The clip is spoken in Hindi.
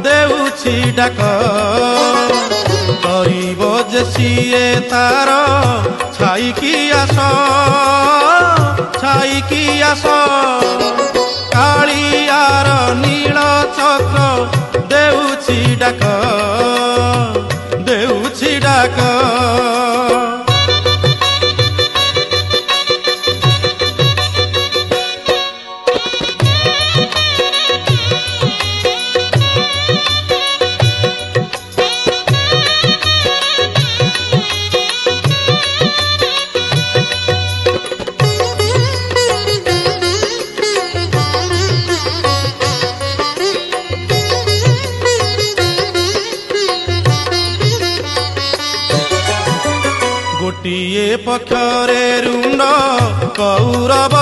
देउछि डाक करिब जे सिए तार छाईकी आस कालियार नील चक्र देउछि डाक गोटिए पक्षरे रुंड कौरव